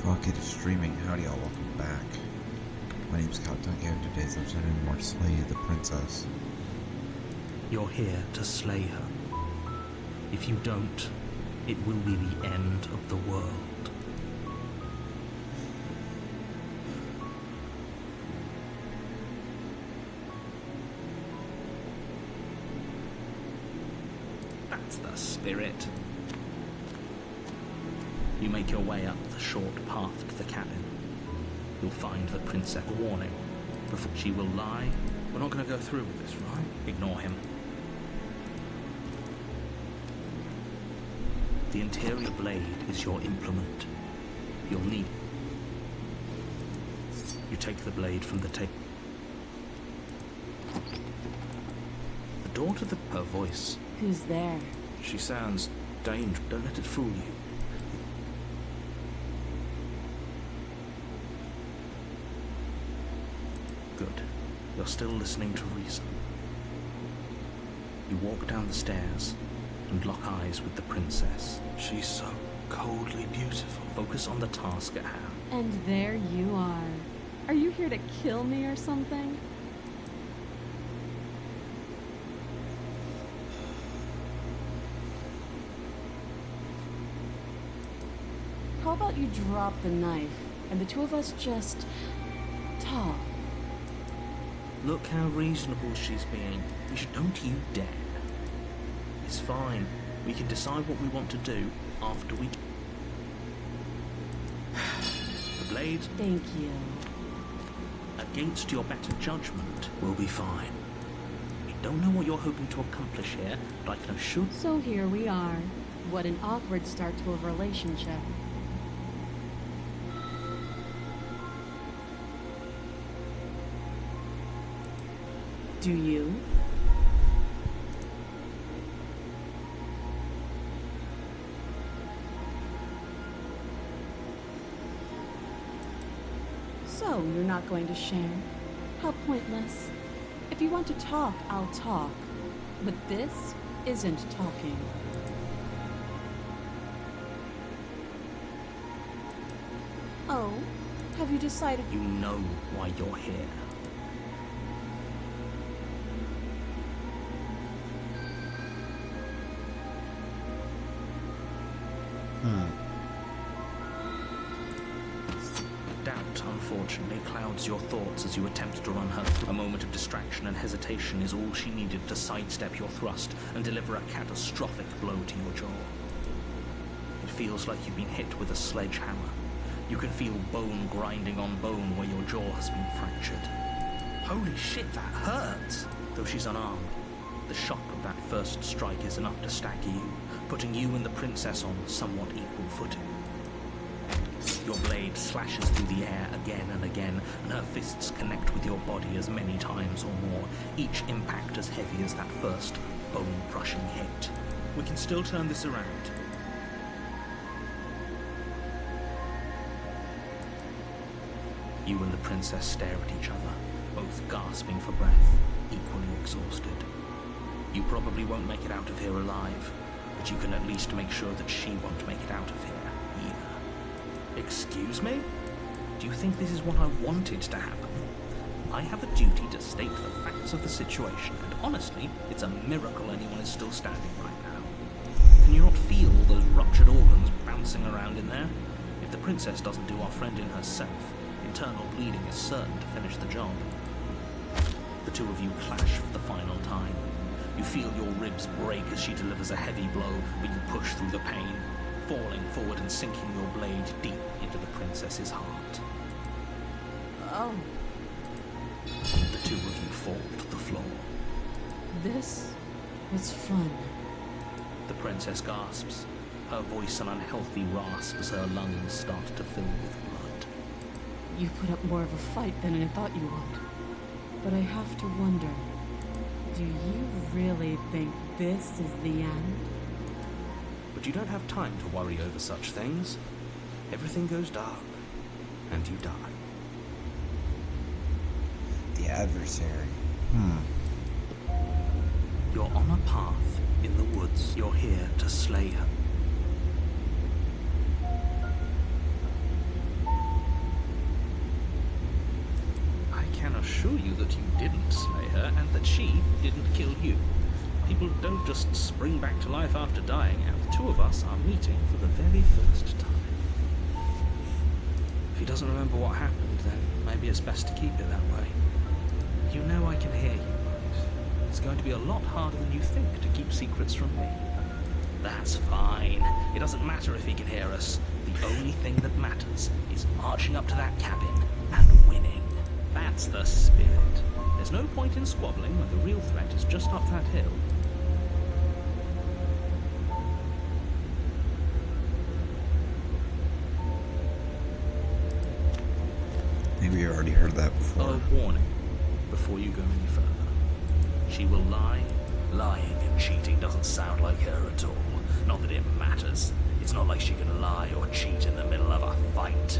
Fuck, it is streaming. Howdy y'all, welcome back. My name's Captain K, and today's episode of more Slay the Princess. You're here to slay her. If you don't, it will be the end of the world. That's the spirit. You make your way up the short path to the cabin. You'll find the princess. A warning. Before she will lie. We're not going to go through with this, right? Ignore him. The interior blade is your implement. You'll need. You take the blade from the table. The door to her voice. Who's there? She sounds dangerous. Don't let it fool you. Good. You're still listening to reason. You walk down the stairs and lock eyes with the princess. She's so coldly beautiful. Focus on the task at hand. And there you are. Are you here to kill me or something? How about you drop the knife and the two of us just talk? Look how reasonable she's being. Don't you dare. It's fine. We can decide what we want to do after we... The blade... Thank you. Against your better judgment, will be fine. We don't know what you're hoping to accomplish here, but I can assure... So here we are. What an awkward start to a relationship. Do you? So, you're not going to share? How pointless. If you want to talk, I'll talk. But this isn't talking. Oh, have you decided? You know why you're here. Doubt, unfortunately, clouds your thoughts as you attempt to run her. A moment of distraction and hesitation is all she needed to sidestep your thrust and deliver a catastrophic blow to your jaw. It feels like you've been hit with a sledgehammer. You can feel bone grinding on bone where your jaw has been fractured. Holy shit, that hurts! Though she's unarmed, the shock of that first strike is enough to stagger you, putting you and the princess on somewhat equal footing. Your blade slashes through the air again and again, and her fists connect with your body as many times or more, each impact as heavy as that first bone-crushing hit. We can still turn this around. You and the princess stare at each other, both gasping for breath, equally exhausted. You probably won't make it out of here alive, but you can at least make sure that she won't make it out of here either. Excuse me? Do you think this is what I wanted to happen? I have a duty to state the facts of the situation, and honestly, it's a miracle anyone is still standing right now. Can you not feel those ruptured organs bouncing around in there? If the princess doesn't do our friend in herself, internal bleeding is certain to finish the job. The two of you clash for the final time. You feel your ribs break as she delivers a heavy blow, but you push through the pain, falling forward and sinking your blade deep into the princess's heart. Oh. The two of you fall to the floor. This was fun. The princess gasps, her voice an unhealthy rasp as her lungs start to fill with blood. You put up more of a fight than I thought you would. But I have to wonder, do you really think this is the end? But you don't have time to worry over such things. Everything goes dark, and you die. The adversary. You're on a path in the woods. You're here to slay her. assure you that you didn't slay her and that she didn't kill you. People don't just spring back to life after dying, and the two of us are meeting for the very first time. If he doesn't remember what happened, then maybe it's best to keep it that way. You know I can hear you, right? It's going to be a lot harder than you think to keep secrets from me. That's fine. It doesn't matter if he can hear us. The only thing that matters is marching up to that cabin and winning. That's the spirit. There's no point in squabbling when the real threat is just up that hill. Maybe you already heard that before. A warning before you go any further. She will lie. Lying and cheating doesn't sound like her at all. Not that it matters. It's not like she can lie or cheat in the middle of a fight.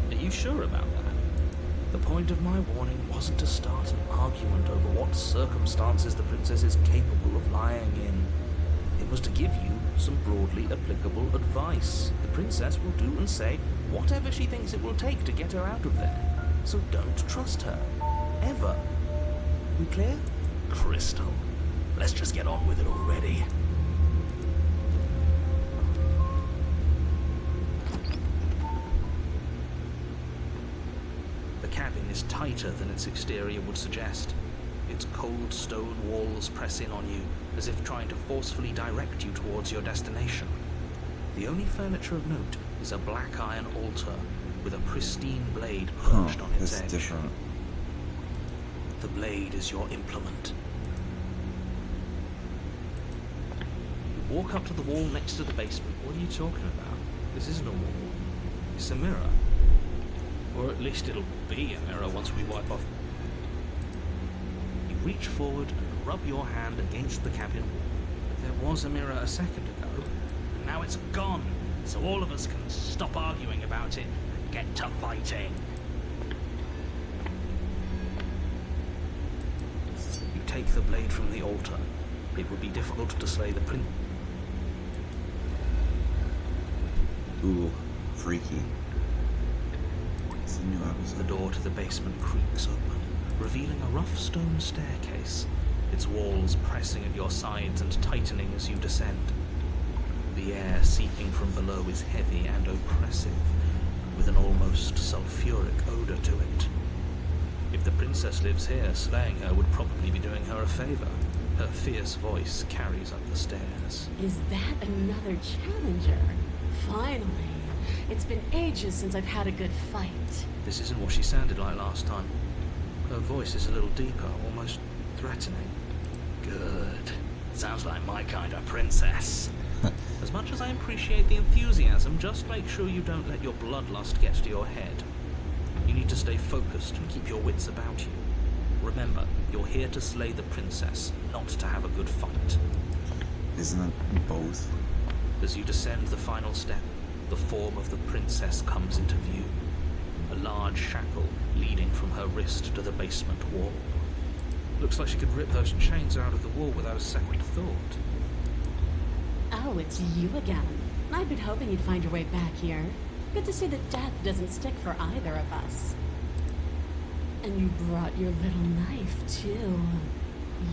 Are you sure about that? The point of my warning wasn't to start an argument over what circumstances the princess is capable of lying in. It was to give you some broadly applicable advice. The princess will do and say whatever she thinks it will take to get her out of there. So don't trust her. Ever. We clear? Crystal. Let's just get on with it already. The cabin is tighter than its exterior would suggest. Its cold stone walls press in on you, as if trying to forcefully direct you towards your destination. The only furniture of note is a black iron altar with a pristine blade perched on its That's edge. different. The blade is your implement. You walk up to the wall next to the basement. What are you talking about? This isn't a wall. It's a mirror. Or at least it'll be a mirror once we wipe off. You reach forward and rub your hand against the cabin wall. There was a mirror a second ago, and now it's gone. So all of us can stop arguing about it and get to fighting. You take the blade from the altar. It would be difficult to slay the prince. Ooh, freaky. It's a new episode. The door to the basement creaks open, revealing a rough stone staircase, its walls pressing at your sides and tightening as you descend. The air seeping from below is heavy and oppressive, with an almost sulfuric odor to it. If the princess lives here, slaying her would probably be doing her a favor. Her fierce voice carries up the stairs. Is that another challenger? Finally. It's been ages since I've had a good fight. This isn't what she sounded like last time. Her voice is a little deeper, almost threatening. Good. Sounds like my kind of princess. As much as I appreciate the enthusiasm, just make sure you don't let your bloodlust get to your head. You need to stay focused and keep your wits about you. Remember, you're here to slay the princess, not to have a good fight. Isn't it both? As you descend the final step, the form of the princess comes into view. A large shackle leading from her wrist to the basement wall. Looks like she could rip those chains out of the wall without a second thought. Oh, it's you again. I've been hoping you'd find your way back here. Good to see that death doesn't stick for either of us. And you brought your little knife, too.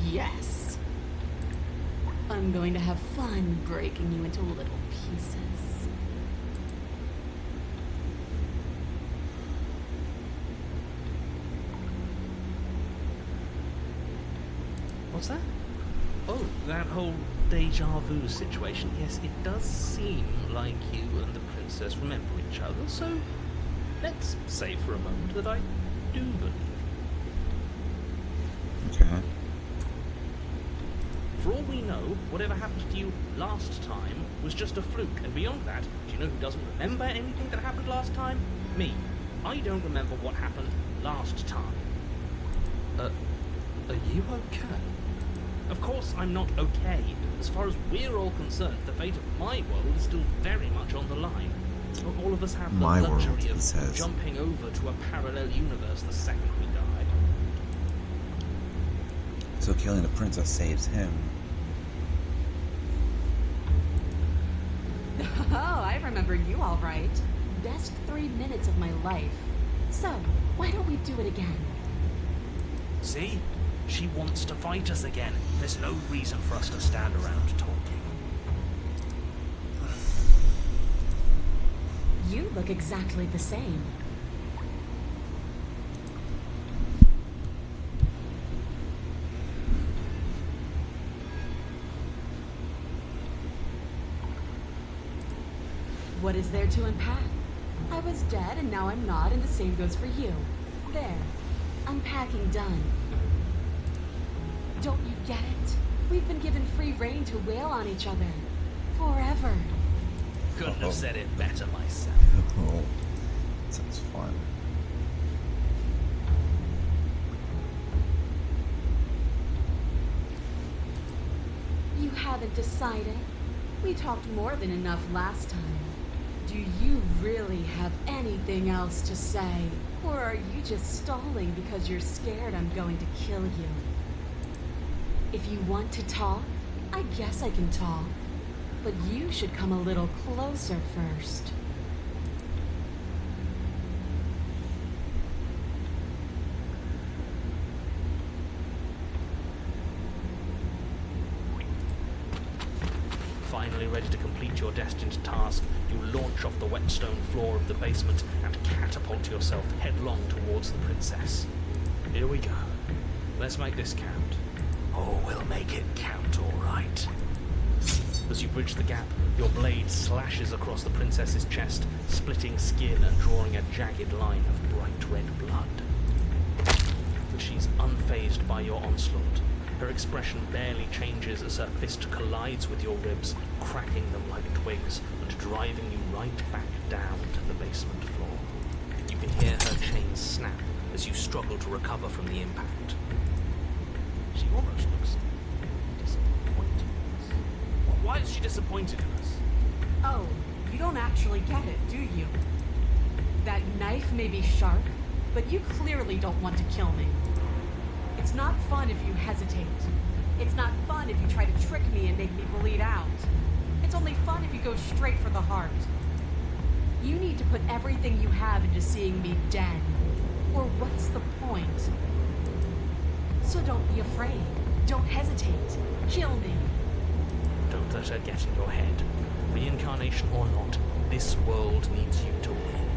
Yes. I'm going to have fun breaking you into little pieces. What's that? Oh, that whole deja vu situation. Yes, it does seem like you and the princess remember each other, so let's say for a moment that I do believe you. Okay. For all we know, whatever happened to you last time was just a fluke, and beyond that, do you know who doesn't remember anything that happened last time? Me. I don't remember what happened last time. Are you okay? Of course I'm not okay. As far as we're all concerned, the fate of my world is still very much on the line. All of us have the My luxury world, he of says. jumping over to a parallel universe the second we die. So killing the princess saves him. Oh, I remember you all right. Best 3 minutes of my life. So, why don't we do it again? See? She wants to fight us again. There's no reason for us to stand around talking. You look exactly the same. What is there to unpack? I was dead and now I'm not, and the same goes for you. There. Unpacking done. Don't you get it? We've been given free rein to wail on each other. Forever. Couldn't have said it better myself. Oh, sounds fun. You haven't decided? We talked more than enough last time. Do you really have anything else to say? Or are you just stalling because you're scared I'm going to kill you? If you want to talk, I guess I can talk. But you should come a little closer first. Finally ready to complete your destined task, you launch off the wet stone floor of the basement and catapult yourself headlong towards the princess. Here we go. Let's make this count. Oh, we'll make it count, all right. As you bridge the gap, your blade slashes across the princess's chest, splitting skin and drawing a jagged line of bright red blood. But she's unfazed by your onslaught. Her expression barely changes as her fist collides with your ribs, cracking them like twigs and driving you right back down to the basement floor. You can hear her chains snap as you struggle to recover from the impact. She almost looks disappointed in us. Why is she disappointed in us? Oh, you don't actually get it, do you? That knife may be sharp, but you clearly don't want to kill me. It's not fun if you hesitate. It's not fun if you try to trick me and make me bleed out. It's only fun if you go straight for the heart. You need to put everything you have into seeing me dead. Or what's the point? So don't be afraid. Don't hesitate. Kill me. Don't let her get in your head. Reincarnation or not, this world needs you to win.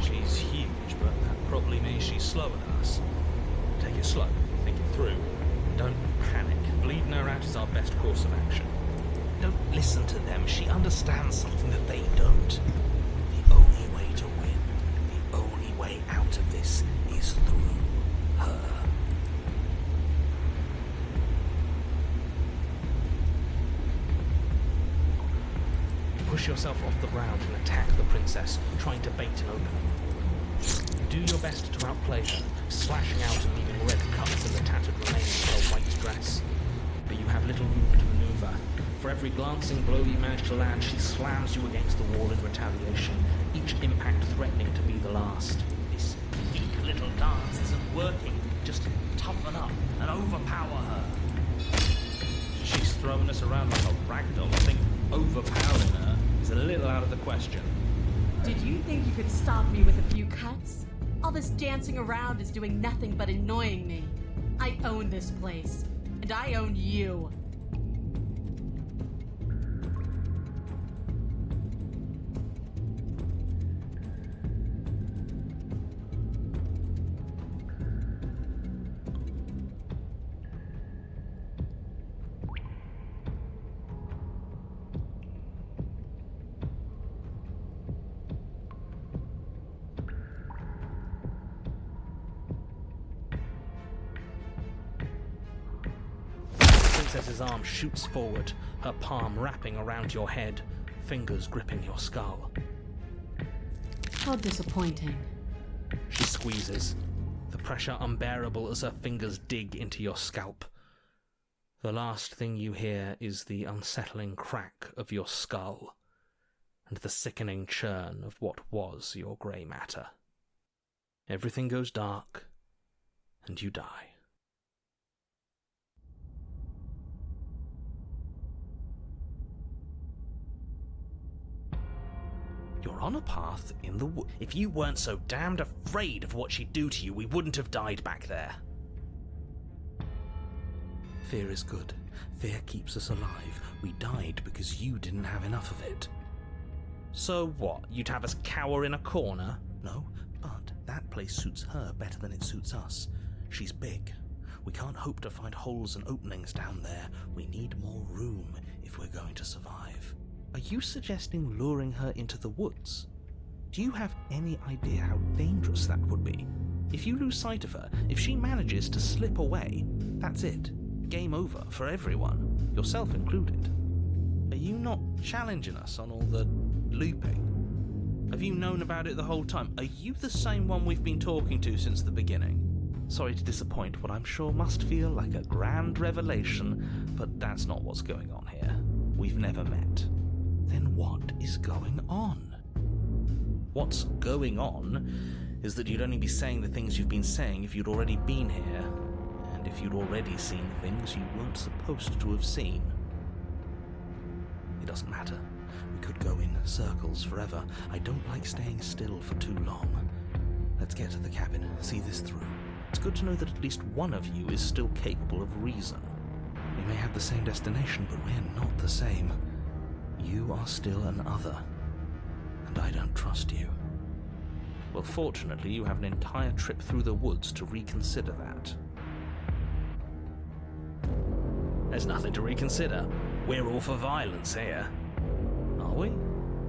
She's huge, but that probably means she's slower than us. Take it slow. Think it through. Don't panic. Bleeding her out is our best course of action. Don't listen to them. She understands something that they don't. The only way to win, the only way out of this is through her. You push yourself off the ground and attack the princess, trying to bait an opening. You do your best to outplay her, slashing out and leaving red cuts in the tattered remains of her white dress. But you have little room to maneuver. For every glancing blow you manage to land, she slams you against the wall in retaliation, each impact threatening to be the last. This weak little dance isn't working. Just toughen up and overpower her. She's throwing us around like a ragdoll. I think overpowering her is a little out of the question. Did you think you could stop me with a few cuts? All this dancing around is doing nothing but annoying me. I own this place, and I own you. The princess's arm shoots forward, her palm wrapping around your head, fingers gripping your skull. How disappointing. She squeezes, the pressure unbearable as her fingers dig into your scalp. The last thing you hear is the unsettling crack of your skull, and the sickening churn of what was your grey matter. Everything goes dark, and you die. You're on a path in the wood. If you weren't so damned afraid of what she'd do to you, we wouldn't have died back there. Fear is good. Fear keeps us alive. We died because you didn't have enough of it. So what? You'd have us cower in a corner? No, but that place suits her better than it suits us. She's big. We can't hope to find holes and openings down there. We need more room if we're going to survive. Are you suggesting luring her into the woods? Do you have any idea how dangerous that would be? If you lose sight of her, if she manages to slip away, that's it. Game over for everyone, yourself included. Are you not challenging us on all the looping? Have you known about it the whole time? Are you the same one we've been talking to since the beginning? Sorry to disappoint what I'm sure must feel like a grand revelation, but that's not what's going on here. We've never met. Then what is going on? What's going on is that you'd only be saying the things you've been saying if you'd already been here, and if you'd already seen things you weren't supposed to have seen. It doesn't matter. We could go in circles forever. I don't like staying still for too long. Let's get to the cabin, see this through. It's good to know that at least one of you is still capable of reason. We may have the same destination, but we're not the same. You are still an other, and I don't trust you. Well, fortunately, you have an entire trip through the woods to reconsider that. There's nothing to reconsider. We're all for violence here. Are we?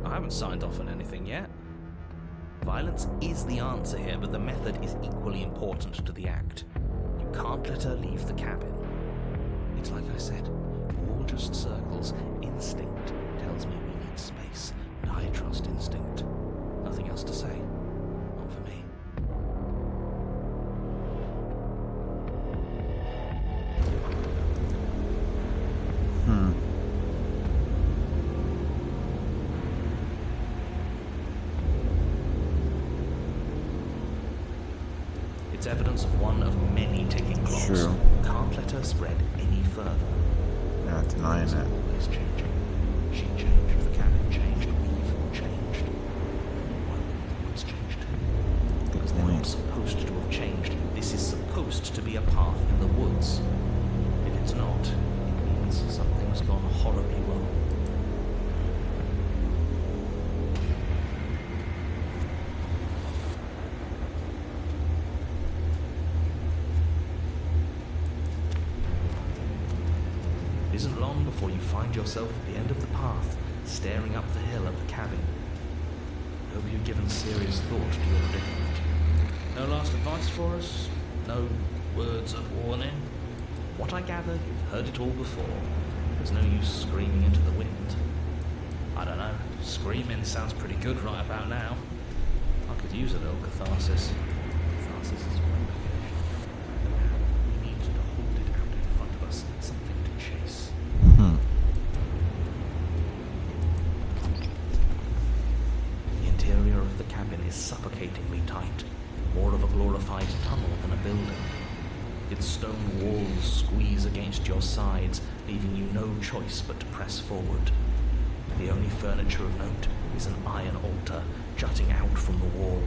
I haven't signed off on anything yet. Violence is the answer here, but the method is equally important to the act. You can't let her leave the cabin. It's like I said, all just circles. Instinct tells me we need space, and I trust instinct. Nothing else to say. Not for me. It's evidence of one of many ticking clocks. True. Can't let her spread any further. Not denying It's it. always changing. She changed, the cabin changed, we've changed. Why wouldn't the woods change too? Because they're not supposed to have changed. This is supposed to be a path in the woods. If it's not, it means something's gone horribly wrong. It isn't long before you find yourself at the end of the path, staring up the hill at the cabin. I hope you've given serious thought to your predicament. No last advice for us? No words of warning? What I gather, you've heard it all before. There's no use screaming into the wind. I don't know. Screaming sounds pretty good right about now. I could use a little catharsis. Catharsis is when we're finished. For now, we need to hold it out in front of us, something to chase. The interior of the cabin is suffocatingly tight, more of a glorified tunnel than a building. Its stone walls squeeze against your sides, leaving you no choice but to press forward. The only furniture of note is an iron altar jutting out from the wall.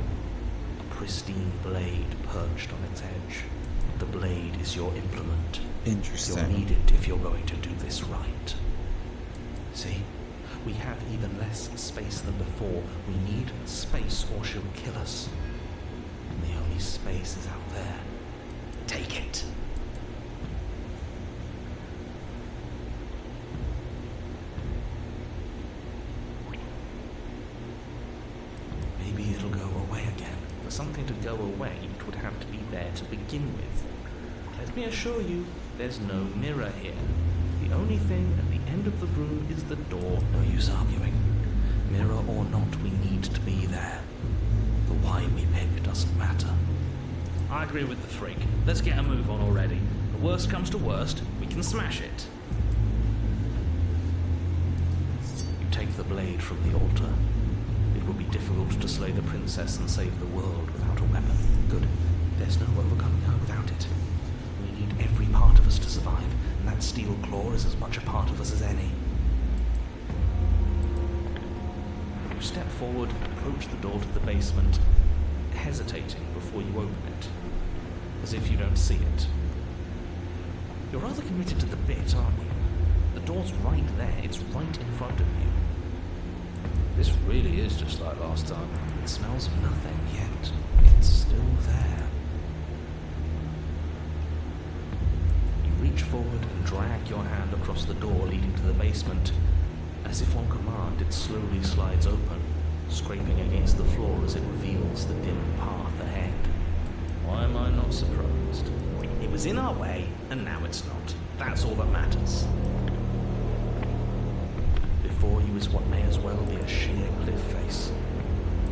A pristine blade perched on its edge. The blade is your implement. Interesting. You'll need it if you're going to do this right. See? We have even less space than before. We need space or she'll kill us. And the only space is out there. Take it. Maybe it'll go away again. For something to go away, it would have to be there to begin with. Let me assure you, there's no mirror here. The only thing at the end of the room is the door. No use arguing. Mirror or not, we need to be there. The why we pick doesn't matter. I agree with the freak. Let's get a move on already. The worst comes to worst, we can smash it. You take the blade from the altar. It would be difficult to slay the princess and save the world without a weapon. Good. There's no overcoming her without it. We need every part of us to survive, and that steel claw is as much a part of us as any. You step forward and approach the door to the basement, hesitating before you open it, as if you don't see it. You're rather committed to the bit, aren't you? The door's right there. It's right in front of you. This really is just like last time. It smells of nothing, yet it's still there. You reach forward and drag your hand across the door leading to the basement. As if on command, it slowly slides open, scraping against the floor as it reveals the dim path ahead. Why am I not surprised? It was in our way, and now it's not. That's all that matters. Before you is what may as well be a sheer cliff face.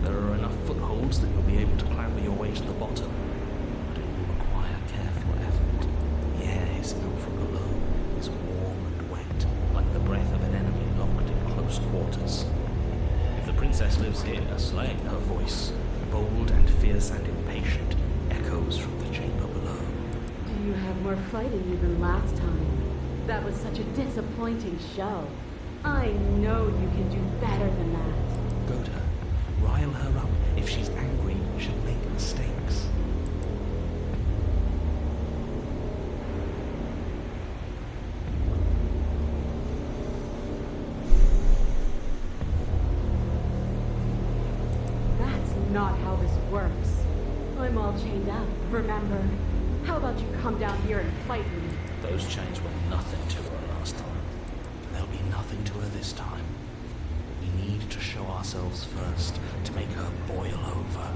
There are enough footholds that you'll be able to clamber your way to the bottom, but it will require careful effort. The air hissing up from below is warm and wet, like the breath of an enemy locked in close quarters. If the princess lives here, slaying her voice, bold and fierce and impatient, echoes from the chamber below. Do you have more fight in you than last time? That was such a disappointing show. I know you can do better than that. Goad her. Rile her up. If she's angry, she'll make mistakes. That's not how this works. I'm all chained up, remember? How about you come down here and fight me? Those chains were nothing to her last time. There'll be nothing to her this time. We need to show ourselves first to make her boil over.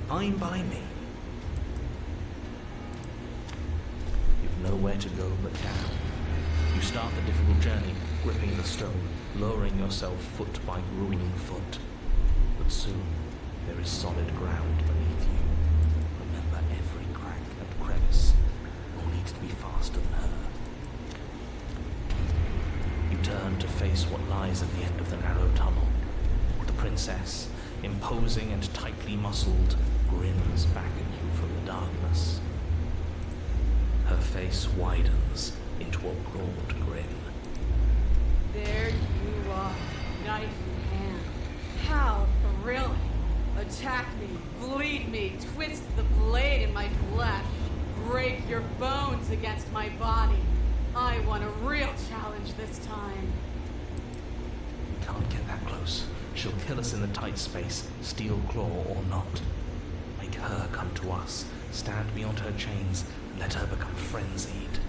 Fine by me. You've nowhere to go but down. You start the difficult journey, gripping the stone, lowering yourself foot by grueling foot. But soon, there is solid ground beneath you. Remember every crack and crevice. You'll need to be faster than her. You turn to face what lies at the end of the narrow tunnel. The princess, imposing and tightly muscled, grins back at you from the darkness. Her face widens into a broad grin. There you are, knife in hand. How thrilling. Attack me, bleed me, twist the blade in my flesh, break your bones against my body. I want a real challenge this time. We can't get that close. She'll kill us in the tight space, steel claw or not. Make her come to us, stand beyond her chains, and let her become frenzied.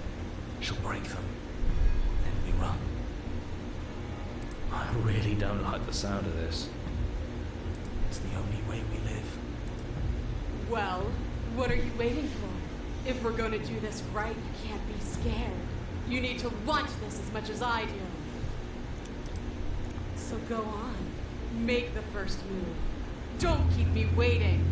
She'll break them. Then we run. I really don't like the sound of this. It's the only way we live. Well, what are you waiting for? If we're gonna do this right, you can't be scared. You need to want this as much as I do. So go on. Make the first move. Don't keep me waiting.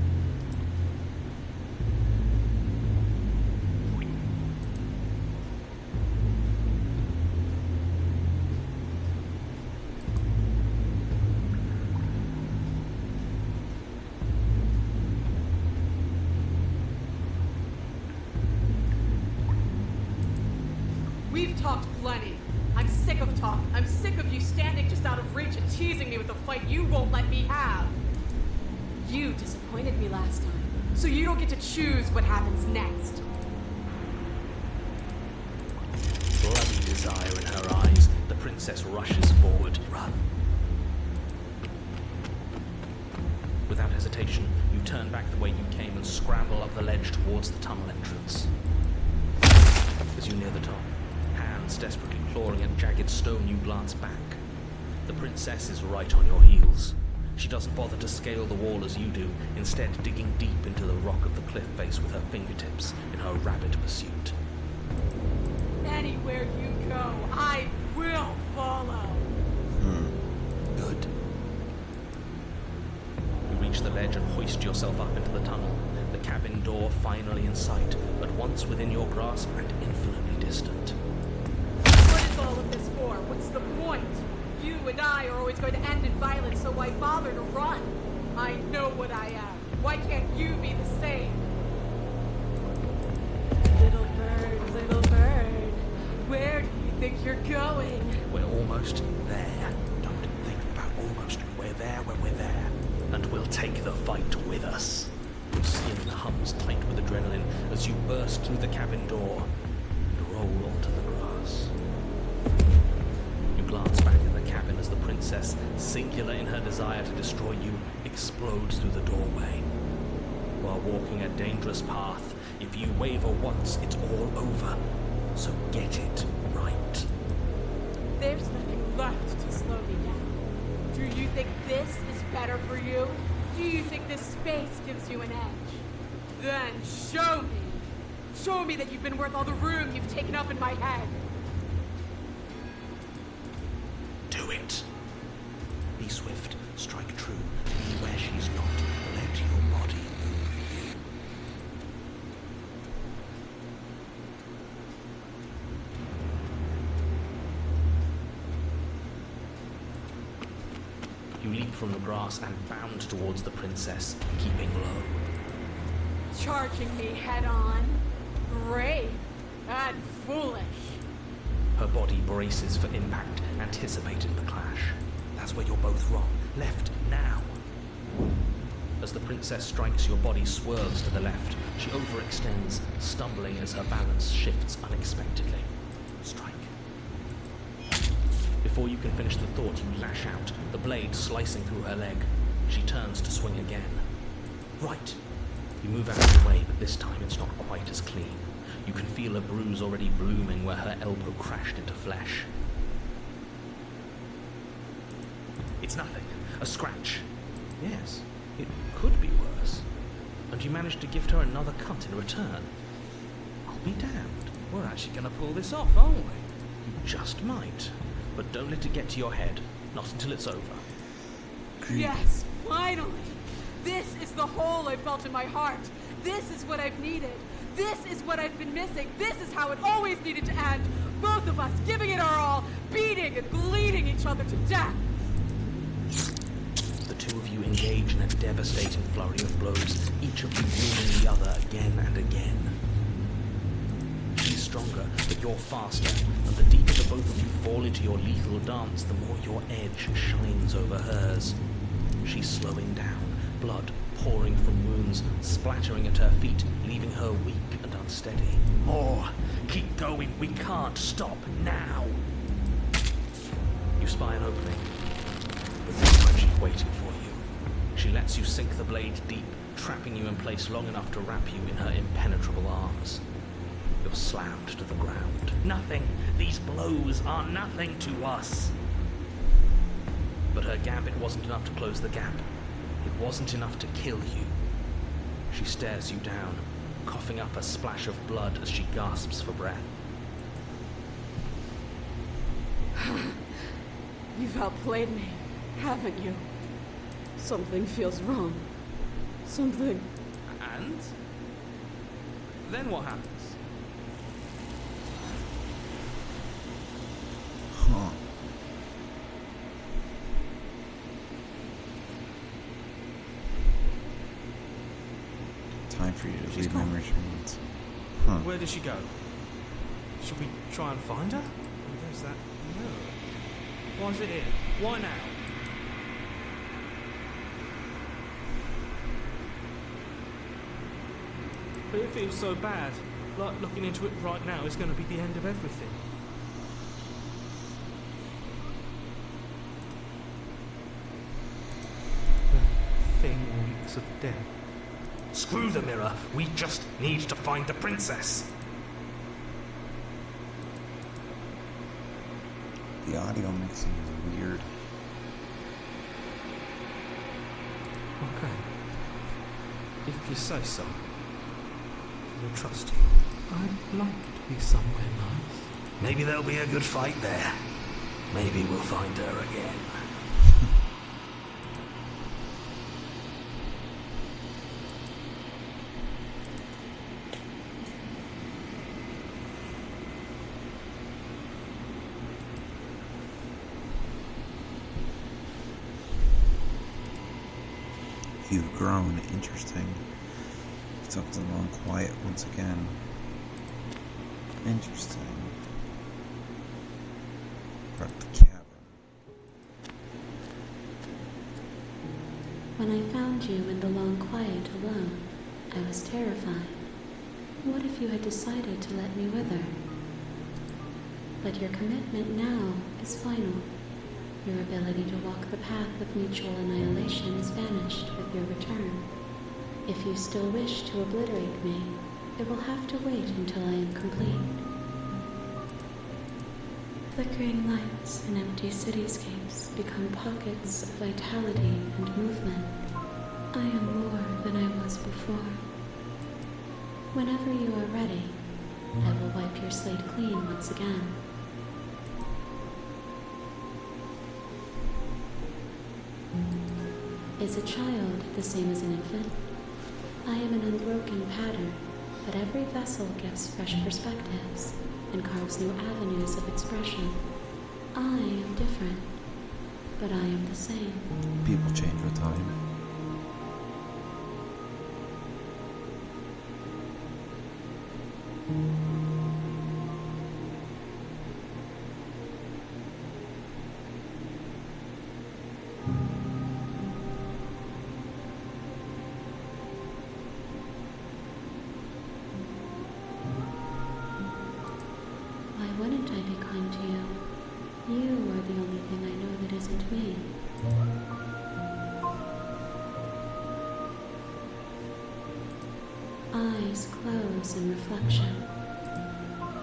We've talked plenty. I'm sick of talk. I'm sick of you standing just out of reach and teasing me with a fight you won't let me have. You disappointed me last time, so you don't get to choose what happens next. Bloody desire in her eyes, the princess rushes forward. Run. Without hesitation, you turn back the way you came and scramble up the ledge towards the tunnel entrance. As you near the top, hands desperately clawing at jagged stone, you glance back. The princess is right on your heels. She doesn't bother to scale the wall as you do, instead digging deep into the rock of the cliff face with her fingertips in her rapid pursuit. Anywhere you go, I will follow. Good. You reach the ledge and hoist yourself up into the tunnel, the cabin door finally in sight, at once within your grasp and infinitely distant. What is all of this for? What's the point? You and I are always going to end in violence, so why bother to run? I know what I am. Why can't you be the same? Little bird, where do you think you're going? We're almost there. Don't think about almost. We're there when we're there. And we'll take the fight with us. Your skin hums tight with adrenaline as you burst through the cabin door and roll onto the grass. You glance back at the cabin as the princess, singular in her desire to destroy you, explodes through the doorway. You are walking a dangerous path. If you waver once, it's all over. So get it right. There's nothing left to slow me down. Do you think this is better for you? Do you think this space gives you an edge? Then show me. Show me that you've been worth all the room you've taken up in my head. Do it. Be swift, strike true, be where she's not. Let your body move you. You leap from the grass and bound towards the princess, keeping low. Charging me head on. Brave and foolish. Her body braces for impact, anticipating the clash. That's where you're both wrong. Left, now. As the princess strikes, your body swerves to the left. She overextends, stumbling as her balance shifts unexpectedly. Strike. Before you can finish the thought, you lash out, the blade slicing through her leg. She turns to swing again. Right. You move out of the way, but this time it's not quite as clean. You can feel a bruise already blooming where her elbow crashed into flesh. It's nothing. A scratch. Yes, it could be worse. And you managed to gift her another cut in return. I'll be damned. We're actually going to pull this off, aren't we? You just might. But don't let it get to your head. Not until it's over. Yes, finally. This is the hole I felt in my heart. This is what I've needed. This is what I've been missing. This is how it always needed to end. Both of us giving it our all, beating and bleeding each other to death. The two of you engage in a devastating flurry of blows, each of you wounding the other again and again. She's stronger, but you're faster, and the deeper the both of you fall into your lethal dance, the more your edge shines over hers. She's slowing down, blood pouring from wounds, splattering at her feet, leaving her weak and unsteady. More! Keep going! We can't stop now! You spy an opening, but this time she's waiting for you. She lets you sink the blade deep, trapping you in place long enough to wrap you in her impenetrable arms. You're slammed to the ground. Nothing! These blows are nothing to us! But her gambit wasn't enough to close the gap. It wasn't enough to kill you. She stares you down, coughing up a splash of blood as she gasps for breath. You've outplayed me, haven't you? Something feels wrong. Something. And? Then what happens? Huh. Time for you to She's read my gone. measurements. Huh. Where did she go? Should we try and find her? Oh, there's that mirror. Why is it here? Why now? But it feels so bad. Like looking into it right now is going to be the end of everything. The thing reeks of death. Screw the mirror. We just need to find the princess. The audio mixing is weird. Okay. If you say so. We'll trust you. I'd like to be somewhere nice. Maybe there'll be a good fight there. Maybe we'll find her again. You've grown. Interesting. Took the long quiet once again. Interesting. But the cabin. When I found you in the long quiet alone, I was terrified. What if you had decided to let me wither? But your commitment now is final. Your ability to walk the path of mutual annihilation is vanished with your return. If you still wish to obliterate me, it will have to wait until I am complete. Flickering lights and empty cityscapes become pockets of vitality and movement. I am more than I was before. Whenever you are ready, I will wipe your slate clean once again. Is a child the same as an infant? I am an unbroken pattern, but every vessel gives fresh perspectives and carves new avenues of expression. I am different, but I am the same. People change with time. Why wouldn't I be kind to you? You are the only thing I know that isn't me. Eyes close in reflection.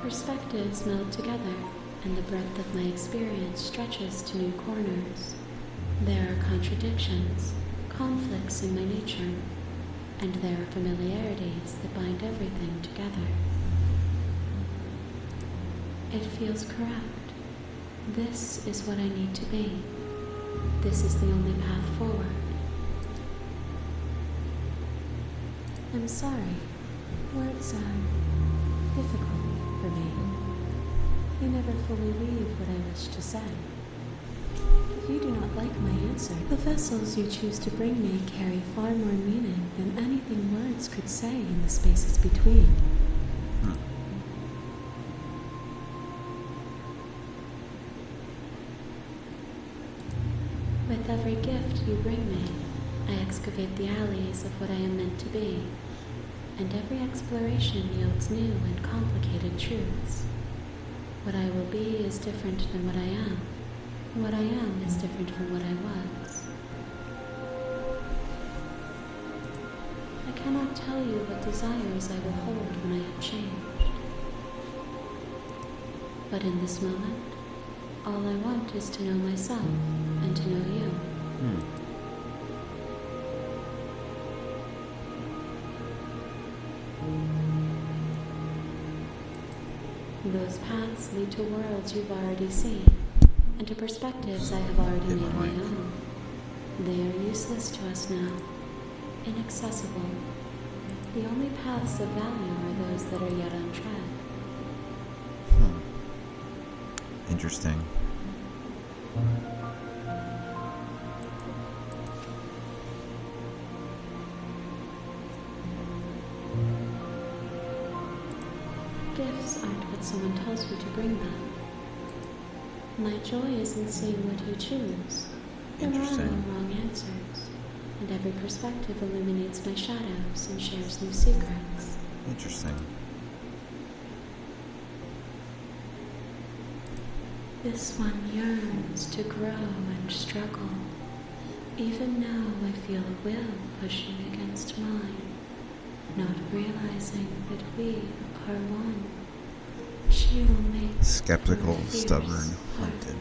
Perspectives meld together, and the breadth of my experience stretches to new corners. There are contradictions, conflicts in my nature, and there are familiarities that bind everything together. It feels correct. This is what I need to be. This is the only path forward. I'm sorry. Words are difficult for me. You never fully leave what I wish to say. If you do not like my answer, the vessels you choose to bring me carry far more meaning than anything words could say in the spaces between. With every gift you bring me, I excavate the alleys of what I am meant to be, and every exploration yields new and complicated truths. What I will be is different than what I am. What I am is different from what I was. I cannot tell you what desires I will hold when I have changed. But in this moment, all I want is to know myself and to know you. Those paths lead to worlds you've already seen, and to perspectives I have already made my own. They are useless to us now, inaccessible. The only paths of value are those that are yet untread. Interesting. Gifts aren't what someone tells you to bring them. My joy is in seeing what you choose. There are no Interesting. wrong answers, and every perspective illuminates my shadows and shares new secrets. Interesting. This one yearns to grow and struggle. Even now I feel a will pushing against mine, not realizing that we are one. She will make Skeptical, her fierce stubborn, heart. hunted.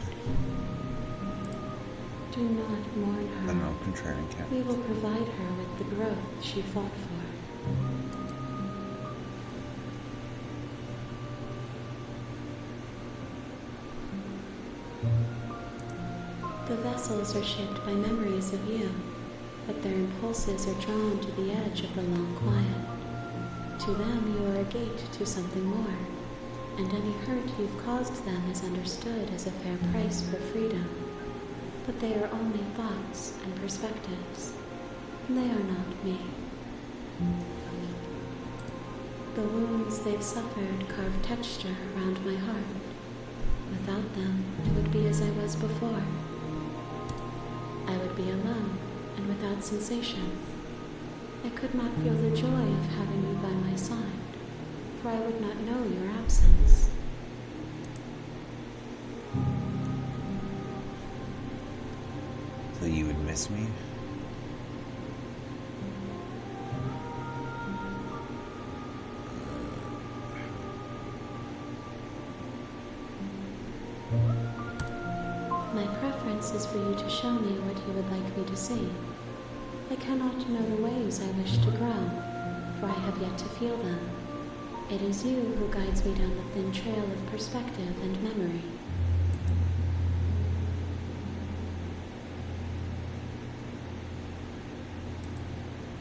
Do not mourn I her. don't know, contrarian cat. We will provide her with the growth she fought for. The vessels are shaped by memories of you, but their impulses are drawn to the edge of the long quiet. To them you are a gate to something more, and any hurt you've caused them is understood as a fair price for freedom. But they are only thoughts and perspectives. They are not me. The wounds they've suffered carve texture around my heart. Without them, I would be as I was before. I would be alone and without sensation. I could not feel the joy of having you by my side, for I would not know your absence. likely you would miss me? My preference is for you to show me what you would like me to see. I cannot know the ways I wish to grow, for I have yet to feel them. It is you who guides me down the thin trail of perspective and memory.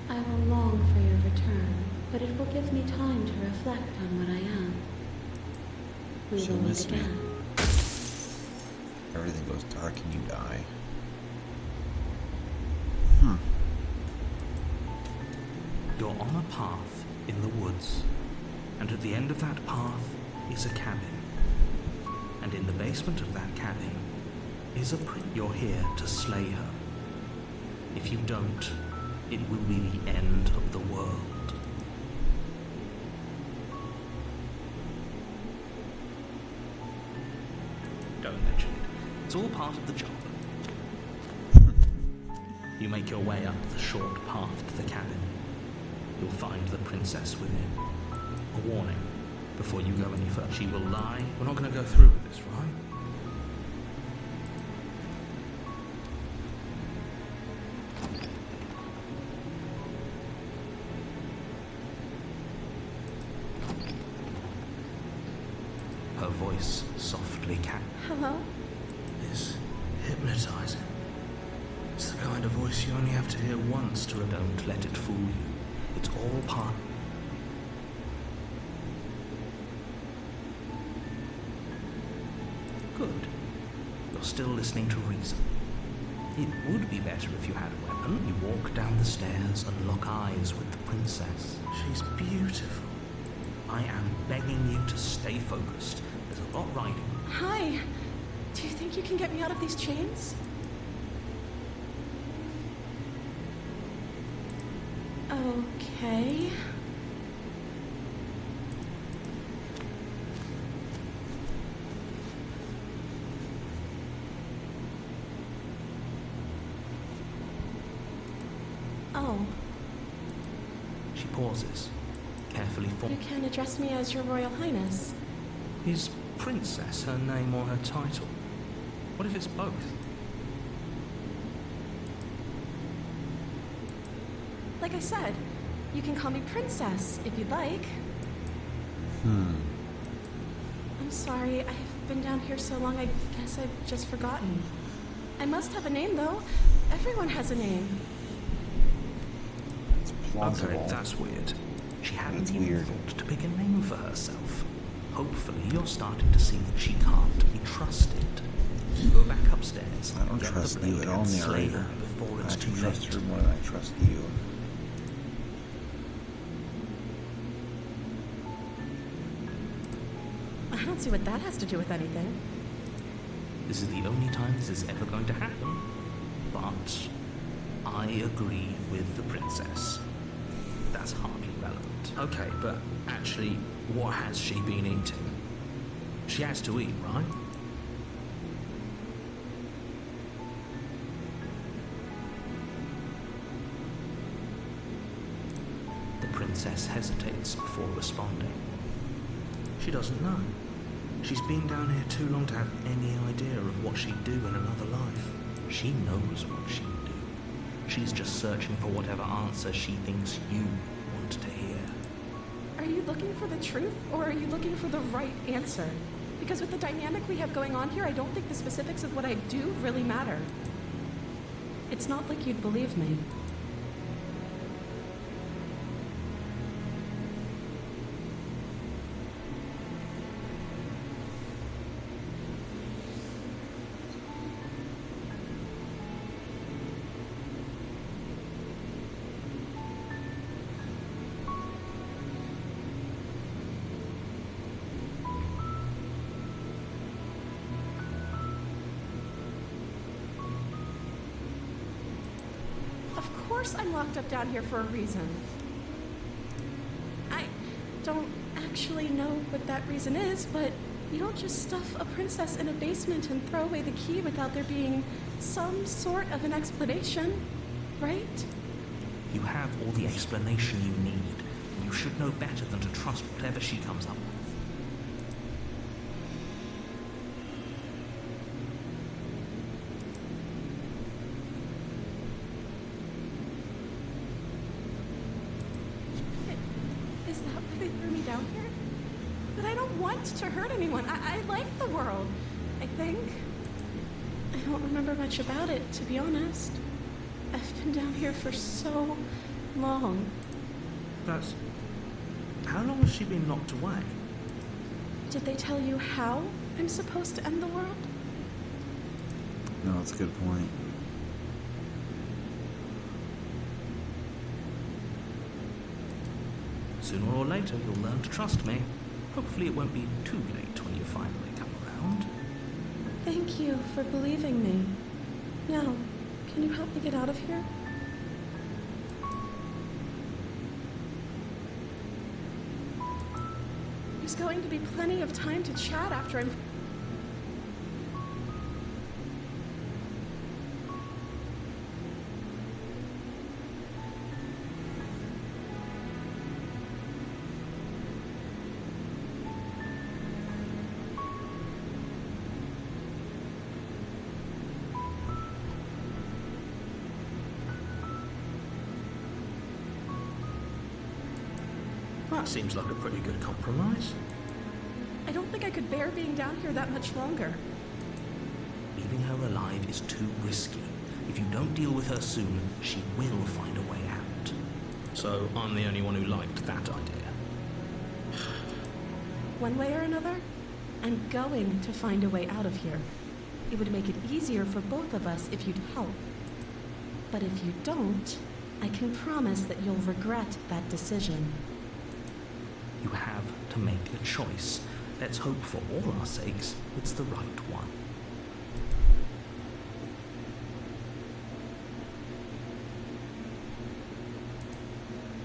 I will long for your return, but it will give me time to reflect on what I am. We She'll will meet miss me. again. Everything goes dark and you die. You're on a path in the woods, and at the end of that path is a cabin. And in the basement of that cabin is a prince. You're here to slay her. If you don't, it will be the end of the world. Don't mention it. It's all part of the job. You make your way up the short path to the cabin. You'll find the princess within. A warning, before you go any further. She will lie. We're not going to go through with this, right? Her voice softly Hello? is hypnotizing. It's the kind of voice you only have to hear once to don't let it fool you. It's all part. Good. You're still listening to reason. It would be better if you had a weapon. You walk down the stairs and lock eyes with the princess. She's beautiful. I am begging you to stay focused. There's a lot riding. Hi. Do you think you can get me out of these chains? Okay. Oh, She pauses, carefully you can address me as Your Royal Highness. Is princess her name or her title? What if it's both? Like I said, you can call me Princess if you'd like. I'm sorry, I've been down here so long, I guess I've just forgotten. I must have a name, though. Everyone has a name. It's plausible. Okay, that's weird. She hadn't It's even weird. thought to pick a name for herself. Hopefully you're starting to see that she can't be trusted. Go back upstairs. I don't get trust the you blade at all, and slay narrator. her before it's I too can trust late. her more than I trust you. I don't see what that has to do with anything. This is the only time this is ever going to happen. But I agree with the princess. That's hardly relevant. Okay, but actually, what has she been eating? She has to eat, right? The princess hesitates before responding. She doesn't know. She's been down here too long to have any idea of what she'd do in another life. She knows what she'd do. She's just searching for whatever answer she thinks you want to hear. Are you looking for the truth, or are you looking for the right answer? Because with the dynamic we have going on here, I don't think the specifics of what I do really matter. It's not like you'd believe me. Of course I'm locked up down here for a reason. I don't actually know what that reason is, but You don't just stuff a princess in a basement and throw away the key without there being some sort of an explanation, right? You have all the explanation you need. You should know better than to trust whatever she comes up with. Is that why they threw me down here? But I don't want to hurt anyone. I like the world, I think. I don't remember much about it, to be honest. I've been down here for so long. That's... How long has she been locked away? Did they tell you how I'm supposed to end the world? No, that's a good point. Sooner or later, you'll learn to trust me. Hopefully it won't be too late when you finally come around. Thank you for believing me. Now, can you help me get out of here? There's going to be plenty of time to chat after I'm... That seems like a pretty good compromise. I don't think I could bear being down here that much longer. Leaving her alive is too risky. If you don't deal with her soon, she will find a way out. So I'm the only one who liked that idea. One way or another, I'm going to find a way out of here. It would make it easier for both of us if you'd help. But if you don't, I can promise that you'll regret that decision. You have to make a choice. Let's hope for all our sakes it's the right one.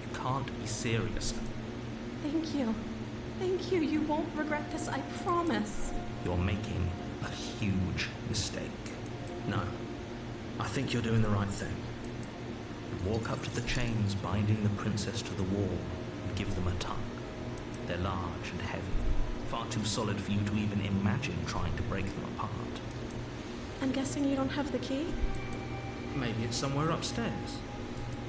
You can't be serious. Thank you. Thank you. You won't regret this, I promise. You're making a huge mistake. No. I think you're doing the right thing. You walk up to the chains binding the princess to the wall and give them a tug. They're large and heavy, far too solid for you to even imagine trying to break them apart. I'm guessing you don't have the key? Maybe it's somewhere upstairs.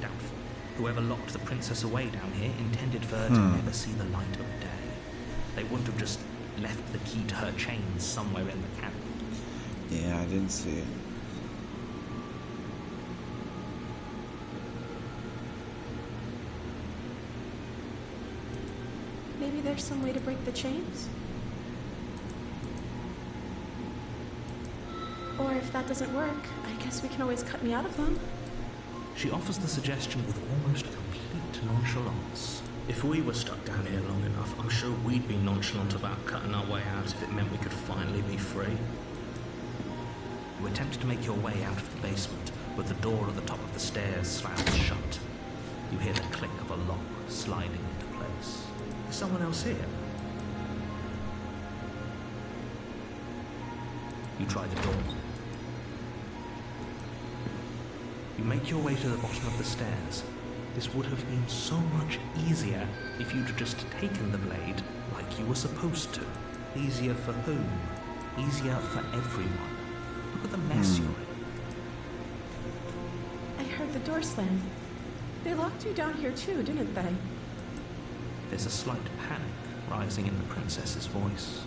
Doubtful. Whoever locked the princess away down here intended for her to never see the light of day. They wouldn't have just left the key to her chains somewhere in the cabin. Yeah, I didn't see it. Maybe there's some way to break the chains? Or if that doesn't work, I guess we can always cut me out of them. She offers the suggestion with almost complete nonchalance. If we were stuck down here long enough, I'm sure we'd be nonchalant about cutting our way out if it meant we could finally be free. You attempt to make your way out of the basement, but the door at the top of the stairs slams shut. You hear the click of a lock sliding into place. Is someone else here? You try the door. You make your way to the bottom of the stairs. This would have been so much easier if you'd just taken the blade like you were supposed to. Easier for whom? Easier for everyone. Look at the mess you're in. I heard the door slam. They locked you down here too, didn't they? There's a slight panic rising in the princess's voice.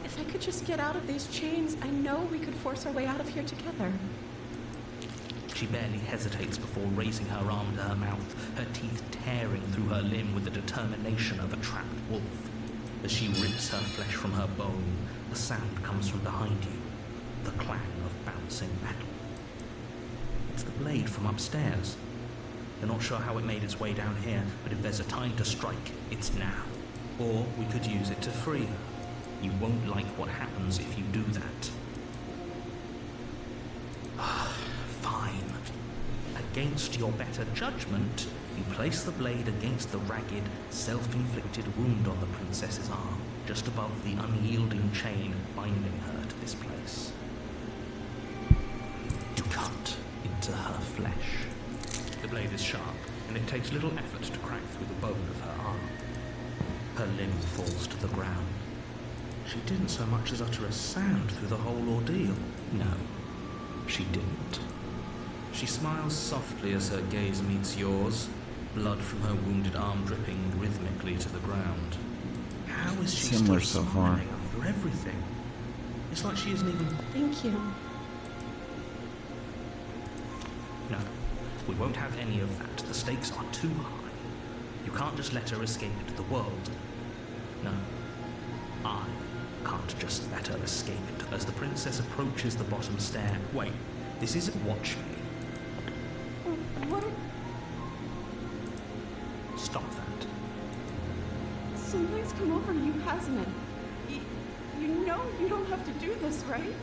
If I could just get out of these chains, I know we could force our way out of here together. She barely hesitates before raising her arm to her mouth, her teeth tearing through her limb with the determination of a trapped wolf. As she rips her flesh from her bone, the sound comes from behind you, the clang of bouncing metal. It's the blade from upstairs. You're not sure how it made its way down here, but if there's a time to strike, it's now. Or we could use it to free her. You won't like what happens if you do that. Fine. Against your better judgment, you place the blade against the ragged, self-inflicted wound on the princess's arm. just above the unyielding chain binding her to this place. You cut into her flesh. The blade is sharp, and it takes little effort to crack through the bone of her arm. Her limb falls to the ground. She didn't so much as utter a sound through the whole ordeal. No, she didn't. She smiles softly as her gaze meets yours, blood from her wounded arm dripping rhythmically to the ground. How is she Similar still so far. smiling after everything? It's like she isn't even... Thank you. No, we won't have any of that. The stakes are too high. You can't just let her escape into the world. No, I can't just let her escape it. As the princess approaches the bottom stair... Wait, this isn't watch me. What? Stop that. Something's come over you, hasn't it? You know you don't have to do this, right?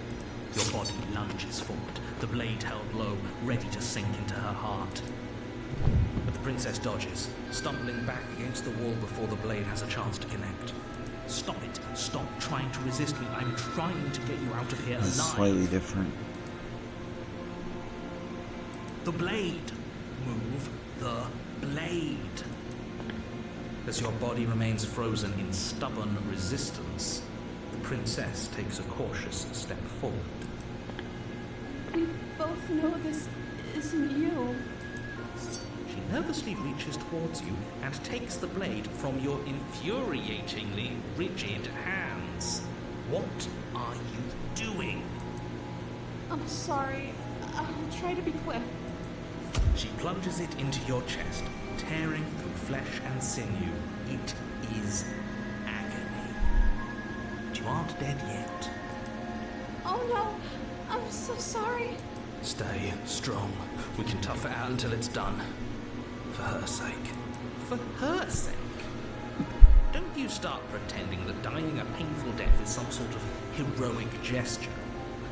Your body lunges forward, the blade held low, ready to sink into her heart. But the princess dodges, stumbling back against the wall before the blade has a chance to connect. Stop it. Stop trying to resist me. I'm trying to get you out of here alive. This is slightly different. The blade. Move the blade. As your body remains frozen in stubborn resistance, the princess takes a cautious step forward. We both know this isn't you. She nervously reaches towards you and takes the blade from your infuriatingly rigid hands. What are you doing? I'm sorry. I'll try to be quick. She plunges it into your chest, tearing through flesh and sinew. It is agony. But you aren't dead yet. Oh no, I'm so sorry. Stay strong. We can tough it out until it's done. For her sake. For her sake? Don't you start pretending that dying a painful death is some sort of heroic gesture.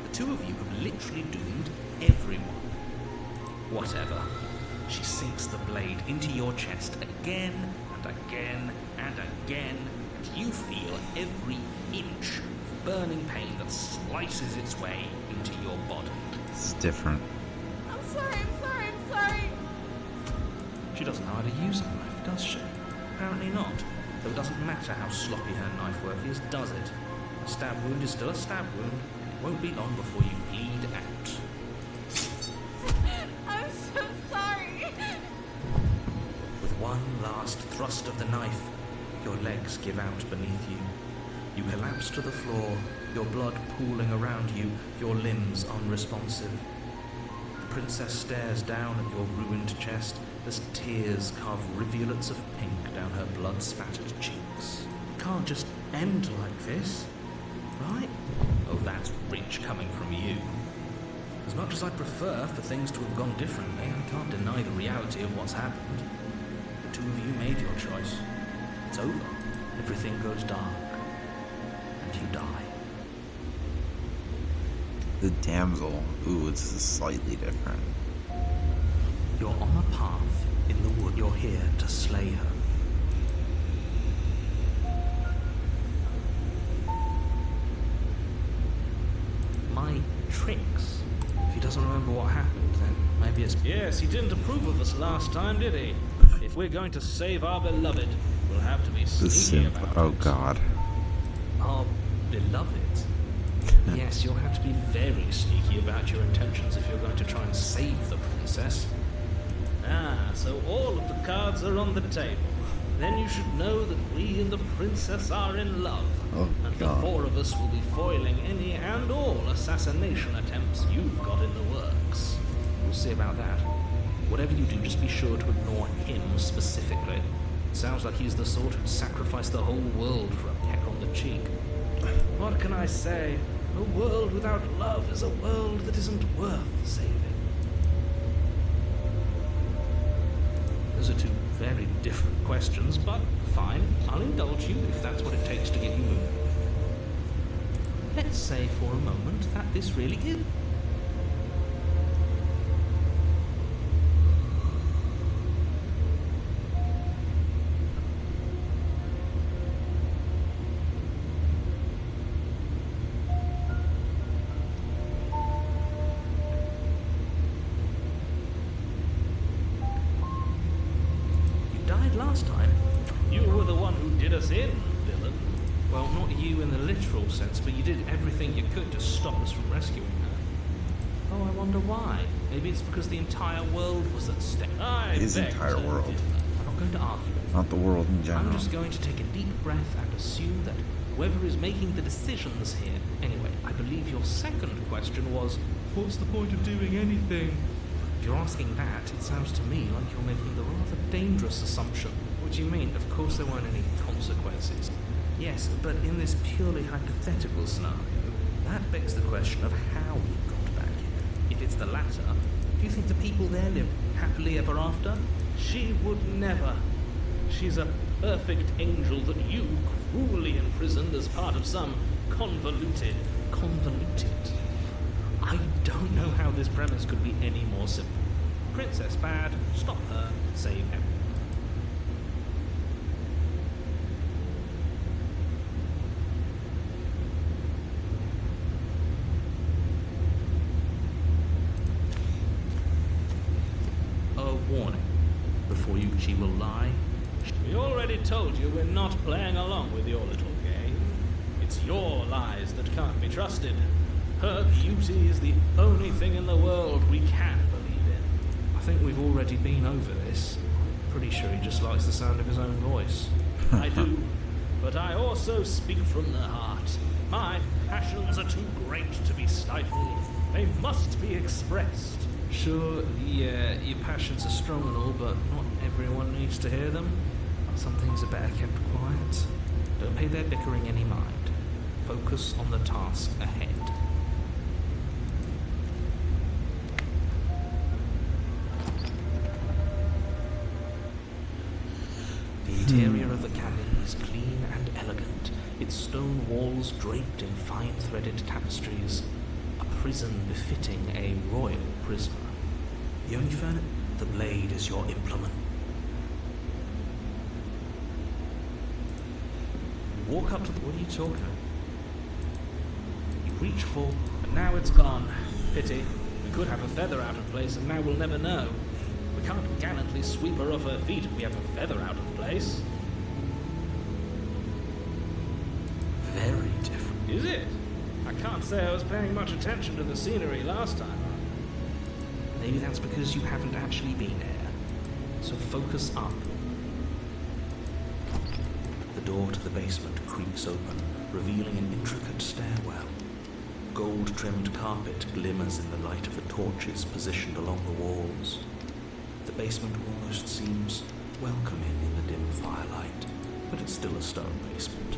The two of you have literally doomed everyone. Whatever. She sinks the blade into your chest again and again and again, and you feel every inch of burning pain that slices its way into your body. It's different. I'm sorry. She doesn't know how to use a knife, does she? Apparently not. Though it doesn't matter how sloppy her knife work is, does it? A stab wound is still a stab wound. It won't be long before you bleed out. I'm so sorry. With one last thrust of the knife, your legs give out beneath you. You collapse to the floor, your blood pooling around you, your limbs unresponsive. The princess stares down at your ruined chest as tears carve rivulets of pink down her blood-spattered cheeks. It can't just end like this, right? Oh, that's rich coming from you. As much as I prefer for things to have gone differently, I can't deny the reality of what's happened. The two of you made your choice. It's over. Everything goes dark. And you die. The damsel. Ooh, it's slightly different. You're on a path in the wood. You're here to slay her. My tricks. If he doesn't remember what happened, then maybe it's... Yes, he didn't approve of us last time, did he? If we're going to save our beloved, we'll have to be The sneaky simp. about Oh it. god. Our beloved. Yes, you'll have to be very sneaky about your intentions if you're going to try and save the princess. Ah, so all of the cards are on the table. Then you should know that we and the princess are in love. Oh, and God. the four of us will be foiling any and all assassination attempts you've got in the works. We'll see about that. Whatever you do, just be sure to ignore him specifically. It sounds like he's the sort who'd sacrifice the whole world for a peck on the cheek. What can I say? A world without love is a world that isn't worth saving. Those are two very different questions, but fine. I'll indulge you if that's what it takes to get you moving. Let's say for a moment that this really is... last time. You were the one who did us in, villain. Well, not you in the literal sense, but you did everything you could to stop us from rescuing her. Oh, I wonder why. Maybe it's because the entire world was at stake. His entire world. I'm not going to argue with you. Not the world in general. I'm just going to take a deep breath and assume that whoever is making the decisions here... Anyway, I believe your second question was, what's the point of doing anything? If you're asking that, it sounds to me like you're making the rather dangerous assumption. What do you mean? Of course there weren't any consequences. Yes, but in this purely hypothetical scenario, that begs the question of how you got back here. If it's the latter, do you think the people there live happily ever after? She would never. She's a perfect angel that you cruelly imprisoned as part of some convoluted... I don't know how this premise could be any more simple. Princess bad, stop her, save everyone. A warning. Before she will lie. We already told you we're not playing along with your little game. It's your lies that can't be trusted. Her beauty is the only thing in the world we can believe in. I think we've already been over this. Pretty sure he just likes the sound of his own voice. I do, but I also speak from the heart. My passions are too great to be stifled. They must be expressed. Sure, yeah, your passions are strong and all, but not everyone needs to hear them. Some things are better kept quiet. Don't pay their bickering any mind. Focus on the task ahead. The interior of the cabin is clean and elegant, its stone walls draped in fine-threaded tapestries. A prison befitting a royal prisoner. The only furniture... The blade is your implement. You walk up to the... What are you talking about? You reach for... And now it's gone. Pity. We could have a feather out of place, and now we'll never know. We can't gallantly sweep her off her feet if we have a feather out of place. Very different. Is it? I can't say I was paying much attention to the scenery last time. Maybe that's because you haven't actually been there. So focus up. The door to the basement creaks open, revealing an intricate stairwell. Gold-trimmed carpet glimmers in the light of the torches positioned along the walls. The basement almost seems welcoming in the dim firelight, but it's still a stone basement.